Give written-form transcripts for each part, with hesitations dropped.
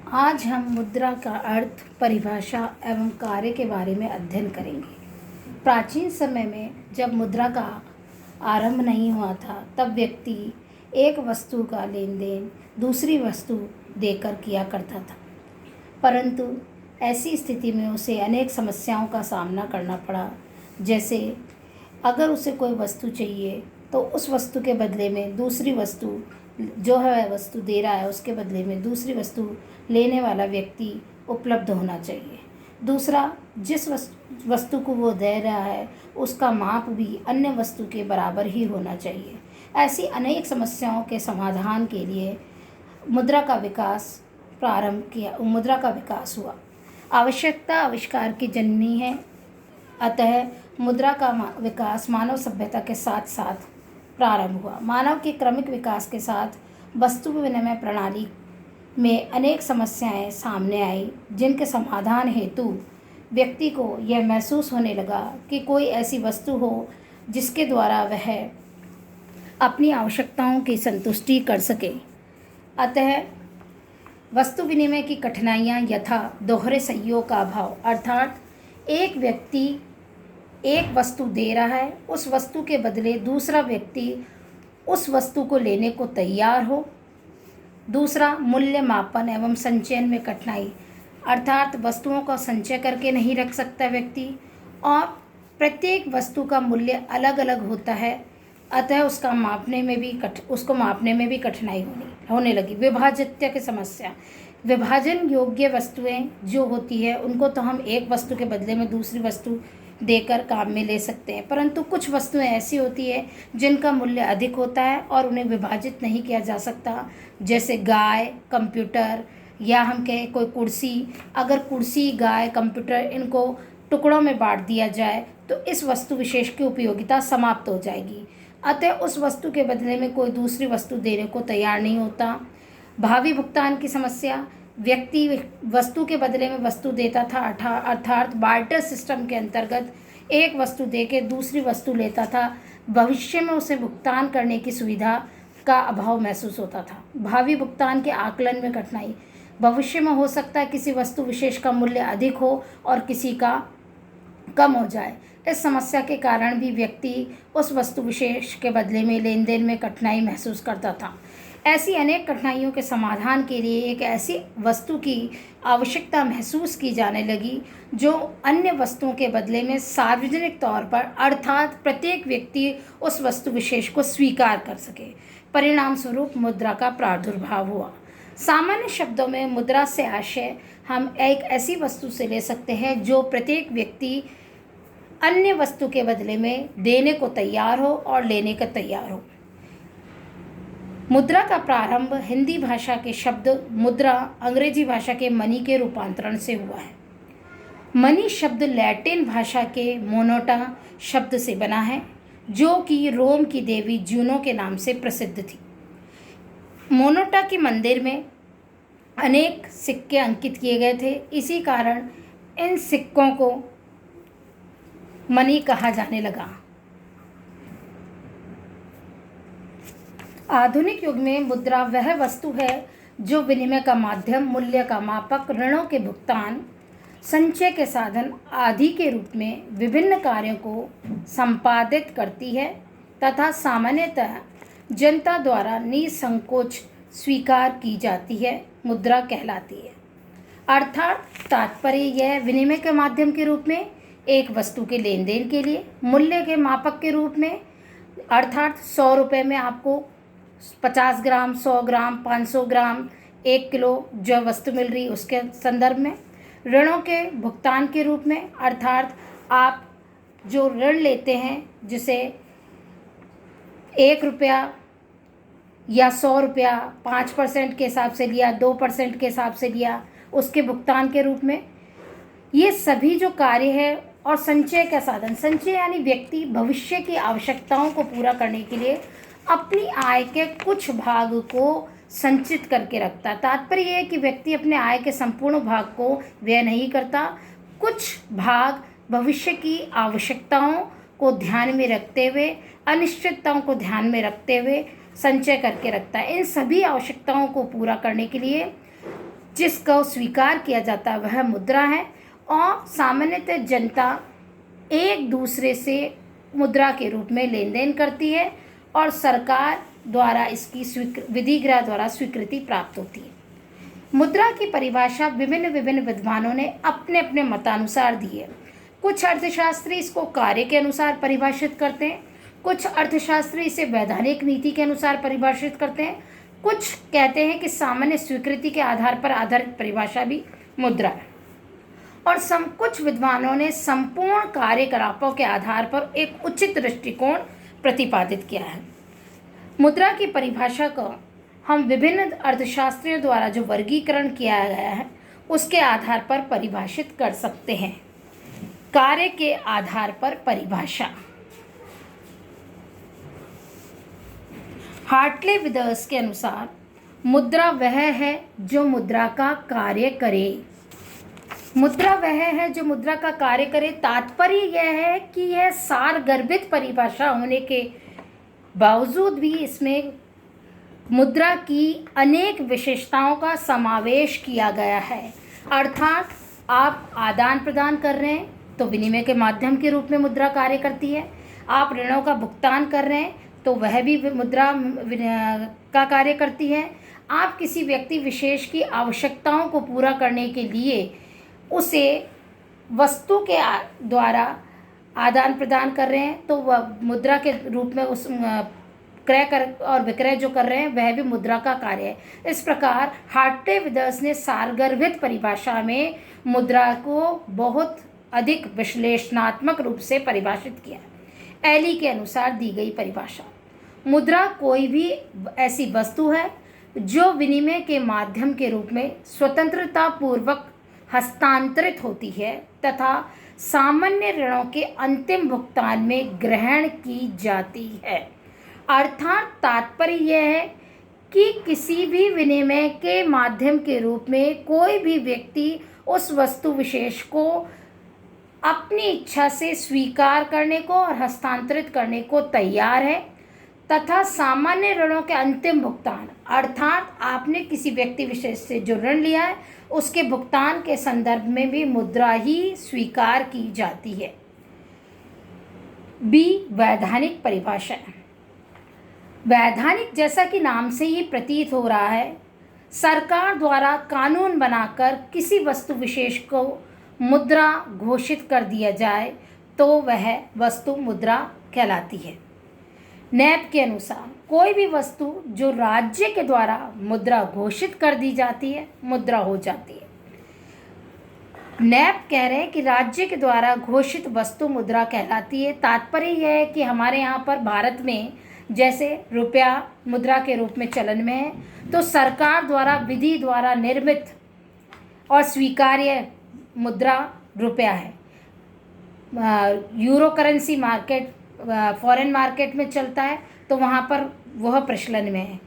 आज हम मुद्रा का अर्थ, परिभाषा एवं कार्य के बारे में अध्ययन करेंगे। प्राचीन समय में जब मुद्रा का आरंभ नहीं हुआ था, तब व्यक्ति एक वस्तु का लेन देन दूसरी वस्तु देकर किया करता था, परंतु ऐसी स्थिति में उसे अनेक समस्याओं का सामना करना पड़ा। जैसे अगर उसे कोई वस्तु चाहिए तो उस वस्तु के बदले में दूसरी वस्तु जो है वह वस्तु दे रहा है, उसके बदले में दूसरी वस्तु लेने वाला व्यक्ति उपलब्ध होना चाहिए। दूसरा, जिस वस्तु को वो दे रहा है उसका माप भी अन्य वस्तु के बराबर ही होना चाहिए। ऐसी अनेक समस्याओं के समाधान के लिए मुद्रा का विकास हुआ। आवश्यकता आविष्कार की जननी है, अतः मुद्रा का विकास मानव सभ्यता के साथ साथ प्रारंभ हुआ। मानव के क्रमिक विकास के साथ वस्तु विनिमय प्रणाली में अनेक समस्याएं सामने आई, जिनके समाधान हेतु व्यक्ति को यह महसूस होने लगा कि कोई ऐसी वस्तु हो जिसके द्वारा वह अपनी आवश्यकताओं की संतुष्टि कर सके। अतः वस्तु विनिमय की कठिनाइयाँ यथा दोहरे सहयोग का अभाव, अर्थात एक व्यक्ति एक वस्तु दे रहा है, उस वस्तु के बदले दूसरा व्यक्ति उस वस्तु को लेने को तैयार हो। दूसरा, मूल्य मापन एवं संचयन में कठिनाई, अर्थात वस्तुओं का संचय करके नहीं रख सकता व्यक्ति, और प्रत्येक वस्तु का मूल्य अलग अलग होता है, अतः उसको मापने में भी कठिनाई होने लगी। विभाजित्य की समस्या, विभाजन योग्य वस्तुएं जो होती है उनको तो हम एक वस्तु के बदले में दूसरी वस्तु देकर काम में ले सकते हैं, परंतु कुछ वस्तुएं ऐसी होती है जिनका मूल्य अधिक होता है और उन्हें विभाजित नहीं किया जा सकता। जैसे गाय, कंप्यूटर, या हम कहें कोई कुर्सी। अगर कुर्सी, गाय, कंप्यूटर इनको टुकड़ों में बांट दिया जाए तो इस वस्तु विशेष की उपयोगिता समाप्त हो जाएगी, अतः उस वस्तु के बदले में कोई दूसरी वस्तु देने को तैयार नहीं होता। भावी भुगतान की समस्या, व्यक्ति वस्तु के बदले में वस्तु देता था, अर्थात बार्टर सिस्टम के अंतर्गत एक वस्तु देके दूसरी वस्तु लेता था। भविष्य में उसे भुगतान करने की सुविधा का अभाव महसूस होता था। भावी भुगतान के आकलन में कठिनाई, भविष्य में हो सकता है किसी वस्तु विशेष का मूल्य अधिक हो और किसी का कम हो जाए। इस समस्या के कारण भी व्यक्ति उस वस्तु विशेष के बदले में लेन देन में कठिनाई महसूस करता था। ऐसी अनेक कठिनाइयों के समाधान के लिए एक ऐसी वस्तु की आवश्यकता महसूस की जाने लगी जो अन्य वस्तुओं के बदले में सार्वजनिक तौर पर, अर्थात प्रत्येक व्यक्ति उस वस्तु विशेष को स्वीकार कर सके। परिणाम स्वरूप मुद्रा का प्रादुर्भाव हुआ। सामान्य शब्दों में मुद्रा से आशय हम एक ऐसी वस्तु से ले सकते हैं जो प्रत्येक व्यक्ति अन्य वस्तु के बदले में देने को तैयार हो और लेने का तैयार हो। मुद्रा का प्रारंभ हिंदी भाषा के शब्द मुद्रा अंग्रेजी भाषा के मनी के रूपांतरण से हुआ है। मनी शब्द लैटिन भाषा के मोनोटा शब्द से बना है, जो कि रोम की देवी जूनो के नाम से प्रसिद्ध थी। मोनोटा के मंदिर में अनेक सिक्के अंकित किए गए थे, इसी कारण इन सिक्कों को मनी कहा जाने लगा। आधुनिक युग में मुद्रा वह वस्तु है जो विनिमय का माध्यम, मूल्य का मापक, ऋणों के भुगतान, संचय के साधन आदि के रूप में विभिन्न कार्यों को संपादित करती है तथा सामान्यतः जनता द्वारा निसंकोच स्वीकार की जाती है, मुद्रा कहलाती है। अर्थात तात्पर्य यह विनिमय के माध्यम के रूप में एक वस्तु के लेन देन के लिए, मूल्य के मापक के रूप में, अर्थात 100 रुपये में आपको 50 ग्राम, 100 ग्राम, 500 ग्राम, 1 किलो जो वस्तु मिल रही उसके संदर्भ में, ऋणों के भुगतान के रूप में, अर्थात आप जो ऋण लेते हैं जिसे 1 रुपया या 100 रुपया 5% के हिसाब से लिया, 2% के हिसाब से लिया, उसके भुगतान के रूप में, ये सभी जो कार्य है। और संचय का साधन, संचय यानी व्यक्ति भविष्य की आवश्यकताओं को पूरा करने के लिए अपनी आय के कुछ भाग को संचित करके रखता है। तात्पर्य यह है कि व्यक्ति अपने आय के संपूर्ण भाग को व्यय नहीं करता, कुछ भाग भविष्य की आवश्यकताओं को ध्यान में रखते हुए, अनिश्चितताओं को ध्यान में रखते हुए संचय करके रखता है। इन सभी आवश्यकताओं को पूरा करने के लिए जिसको स्वीकार किया जाता है वह मुद्रा है, और सामान्यतः जनता एक दूसरे से मुद्रा के रूप में लेन देन करती है और सरकार द्वारा इसकी विधिग्रह द्वारा स्वीकृति प्राप्त होती है। मुद्रा की परिभाषा विभिन्न विद्वानों ने अपने अपने मतानुसार दी है। कुछ अर्थशास्त्री इसको कार्य के अनुसार परिभाषित करते हैं, कुछ अर्थशास्त्री इसे वैधानिक नीति के अनुसार परिभाषित करते हैं, कुछ कहते हैं कि सामान्य स्वीकृति के आधार पर आधारित परिभाषा भी मुद्रा है, और कुछ विद्वानों ने संपूर्ण कार्यकलापों के आधार पर एक उचित दृष्टिकोण प्रतिपादित किया है। मुद्रा की परिभाषा को हम विभिन्न अर्थशास्त्रियों द्वारा जो वर्गीकरण किया गया है उसके आधार पर परिभाषित कर सकते हैं। कार्य के आधार पर परिभाषा। हार्टले विदर्स के अनुसार मुद्रा वह है जो मुद्रा का कार्य करे। मुद्रा वह है जो मुद्रा का कार्य करे। तात्पर्य यह है कि यह सारगर्भित परिभाषा होने के बावजूद भी इसमें मुद्रा की अनेक विशेषताओं का समावेश किया गया है। अर्थात आप आदान प्रदान कर रहे हैं तो विनिमय के माध्यम के रूप में मुद्रा कार्य करती है। आप ऋणों का भुगतान कर रहे हैं तो वह भी मुद्रा का कार्य करती है। आप किसी व्यक्ति विशेष की आवश्यकताओं को पूरा करने के लिए उसे वस्तु के द्वारा आदान प्रदान कर रहे हैं तो वह मुद्रा के रूप में उस क्रय कर और विक्रय जो कर रहे हैं वह भी मुद्रा का कार्य है। इस प्रकार हार्टले विदर्स ने सारगर्भित परिभाषा में मुद्रा को बहुत अधिक विश्लेषणात्मक रूप से परिभाषित किया। एली के अनुसार दी गई परिभाषा। मुद्रा कोई भी ऐसी वस्तु है जो विनिमय के माध्यम के रूप में स्वतंत्रता पूर्वक हस्तांतरित होती है तथा सामान्य ऋणों के अंतिम भुगतान में ग्रहण की जाती है। अर्थात तात्पर्य यह है कि किसी भी विनिमय के माध्यम के रूप में कोई भी व्यक्ति उस वस्तु विशेष को अपनी इच्छा से स्वीकार करने को और हस्तांतरित करने को तैयार है तथा सामान्य ऋणों के अंतिम भुगतान, अर्थात आपने किसी व्यक्ति विशेष से जो ऋण लिया है उसके भुगतान के संदर्भ में भी मुद्रा ही स्वीकार की जाती है। बी, वैधानिक परिभाषा। वैधानिक जैसा कि नाम से ही प्रतीत हो रहा है, सरकार द्वारा कानून बनाकर किसी वस्तु विशेष को मुद्रा घोषित कर दिया जाए तो वह वस्तु मुद्रा कहलाती है। नैप के अनुसार कोई भी वस्तु जो राज्य के द्वारा मुद्रा घोषित कर दी जाती है मुद्रा हो जाती है। नैप कह रहे हैं कि राज्य के द्वारा घोषित वस्तु मुद्रा कहलाती है। तात्पर्य यह है कि हमारे यहाँ पर भारत में जैसे रुपया मुद्रा के रूप में चलन में है तो सरकार द्वारा विधि द्वारा निर्मित और स्वीकार्य मुद्रा रुपया है। Euro currency market foreign market में चलता है तो वहाँ पर वह प्रचलन में है।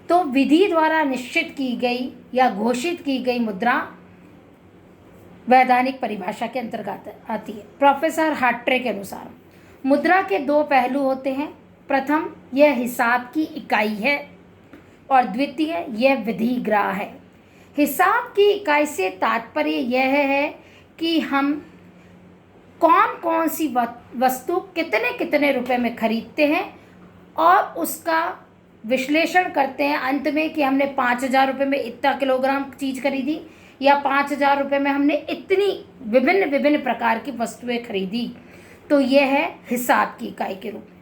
तो विधि द्वारा निश्चित की गई या घोषित की गई मुद्रा वैधानिक परिभाषा के अंतर्गत आती है। प्रोफेसर हार्ट्रे के अनुसार मुद्रा के दो पहलू होते हैं। प्रथम, यह हिसाब की इकाई है और द्वितीय, यह विधिग्राह है। हिसाब की इकाई से तात्पर्य यह है कि हम कौन कौन सी वस्तु कितने कितने रुपए में खरीदते हैं और उसका विश्लेषण करते हैं अंत में कि हमने 5,000 रुपये में इतना किलोग्राम चीज़ खरीदी या 5,000 रुपये में हमने इतनी विभिन्न प्रकार की वस्तुएं खरीदी। तो यह है हिसाब की इकाई के रूप में।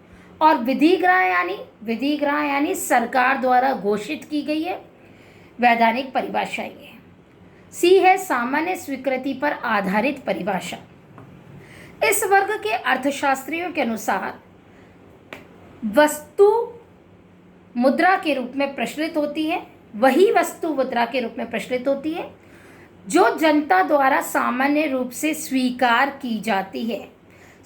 और विधिग्राह यानी सरकार द्वारा घोषित की गई है वैधानिक परिभाषा ये है। सी है सामान्य स्वीकृति पर आधारित परिभाषा। इस वर्ग के अर्थशास्त्रियों के अनुसार वस्तु मुद्रा के रूप में प्रचलित होती है, वही वस्तु मुद्रा के रूप में प्रचलित होती है जो जनता द्वारा सामान्य रूप से स्वीकार की जाती है।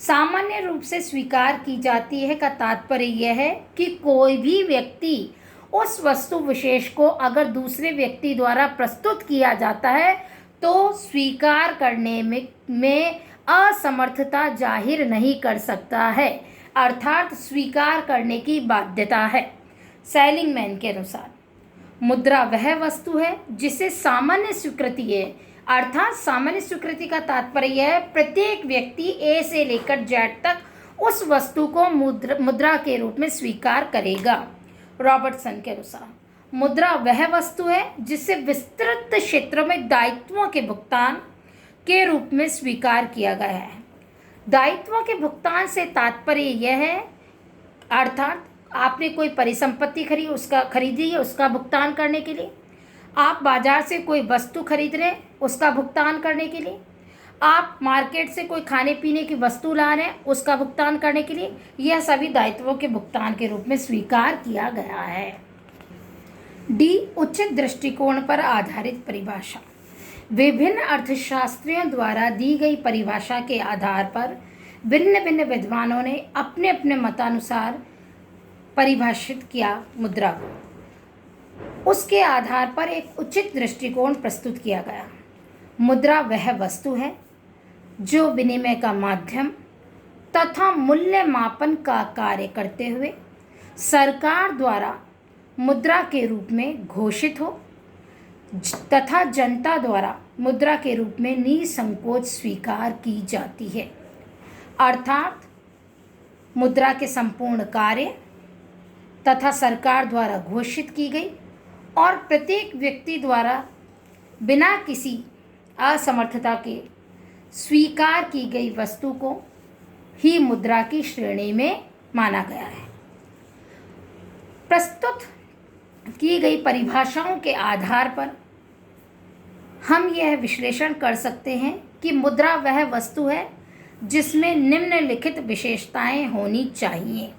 सामान्य रूप से स्वीकार की जाती है का तात्पर्य यह है कि कोई भी व्यक्ति उस वस्तु विशेष को अगर दूसरे व्यक्ति द्वारा प्रस्तुत किया जाता है तो स्वीकार करने में असमर्थता जाहिर नहीं कर सकता है, अर्थात स्वीकार करने की बाध्यता है। सेलिंगमैन के अनुसार मुद्रा वह वस्तु है जिसे सामान्य स्वीकृति है, अर्थात सामान्य स्वीकृति का तात्पर्य है प्रत्येक व्यक्ति ए से लेकर जेड तक उस वस्तु को मुद्रा के रूप में स्वीकार करेगा। रॉबर्टसन के अनुसार मुद्रा वह वस्तु है जिसे विस्तृत क्षेत्रों में दायित्वों के भुगतान के रूप में स्वीकार किया गया है। दायित्वों के भुगतान से तात्पर्य यह है, अर्थात आपने कोई परिसंपत्ति खरीदी है उसका भुगतान करने के लिए, आप बाजार से कोई वस्तु खरीद रहे हैं उसका भुगतान करने के लिए, आप मार्केट से कोई खाने पीने की वस्तु ला रहे हैं उसका भुगतान करने के लिए, यह सभी दायित्वों के भुगतान के रूप में स्वीकार किया गया है। डी, उचित दृष्टिकोण पर आधारित परिभाषा। विभिन्न अर्थशास्त्रियों द्वारा दी गई परिभाषा के आधार पर भिन्न भिन्न विद्वानों ने अपने अपने मतानुसार परिभाषित किया मुद्रा को। उसके आधार पर एक उचित दृष्टिकोण प्रस्तुत किया गया। मुद्रा वह वस्तु है जो विनिमय का माध्यम तथा मूल्य मापन का कार्य करते हुए सरकार द्वारा मुद्रा के रूप में घोषित हो तथा जनता द्वारा मुद्रा के रूप में निसंकोच स्वीकार की जाती है। अर्थात मुद्रा के संपूर्ण कार्य तथा सरकार द्वारा घोषित की गई और प्रत्येक व्यक्ति द्वारा बिना किसी असमर्थता के स्वीकार की गई वस्तु को ही मुद्रा की श्रेणी में माना गया है। प्रस्तुत की गई परिभाषाओं के आधार पर हम यह विश्लेषण कर सकते हैं कि मुद्रा वह वस्तु है जिसमें निम्नलिखित विशेषताएं होनी चाहिए।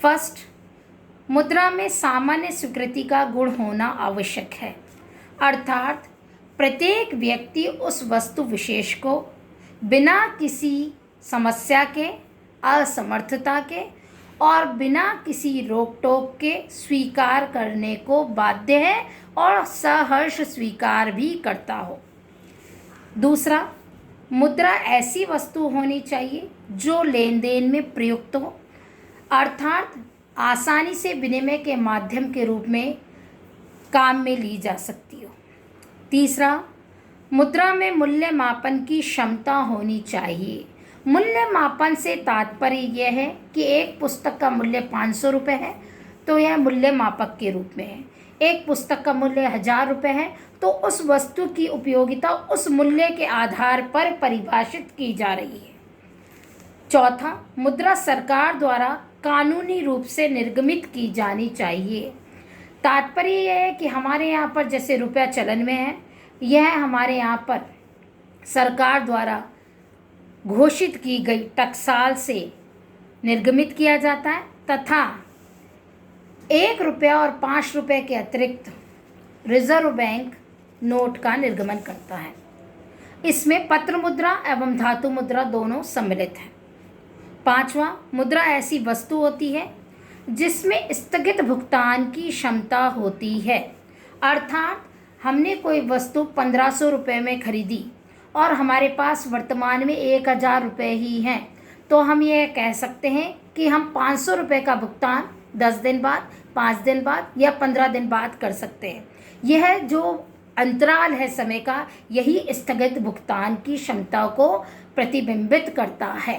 फर्स्ट, मुद्रा में सामान्य स्वीकृति का गुण होना आवश्यक है, अर्थात प्रत्येक व्यक्ति उस वस्तु विशेष को बिना किसी समस्या के, असमर्थता के और बिना किसी रोक टोक के स्वीकार करने को बाध्य है और सहर्ष स्वीकार भी करता हो। दूसरा, मुद्रा ऐसी वस्तु होनी चाहिए जो लेन देन में प्रयुक्त हो, अर्थात आसानी से विनिमय के माध्यम के रूप में काम में ली जा सकती हो। तीसरा, मुद्रा में मूल्य मापन की क्षमता होनी चाहिए। मूल्य मापन से तात्पर्य यह है कि एक पुस्तक का मूल्य 500 रुपये है तो यह मूल्य मापक के रूप में है। एक पुस्तक का मूल्य 1000 रुपये है तो उस वस्तु की उपयोगिता उस मूल्य के आधार पर परिभाषित की जा रही है। चौथा, मुद्रा सरकार द्वारा कानूनी रूप से निर्गमित की जानी चाहिए। तात्पर्य यह है कि हमारे यहाँ पर जैसे रुपया चलन में है, यह हमारे यहाँ पर सरकार द्वारा घोषित की गई टकसाल से निर्गमित किया जाता है तथा 1 रुपया और 5 रुपये के अतिरिक्त रिजर्व बैंक नोट का निर्गमन करता है। इसमें पत्र मुद्रा एवं धातु मुद्रा दोनों सम्मिलित हैं। पांचवा, मुद्रा ऐसी वस्तु होती है जिसमें स्थगित भुगतान की क्षमता होती है, अर्थात हमने कोई वस्तु 1500 रुपये में खरीदी और हमारे पास वर्तमान में 1000 रुपये ही हैं तो हम यह कह सकते हैं कि हम 500 रुपये का भुगतान 10 दिन बाद, 5 दिन बाद या 15 दिन बाद कर सकते हैं। यह जो अंतराल है समय का, यही स्थगित भुगतान की क्षमता को प्रतिबिंबित करता है।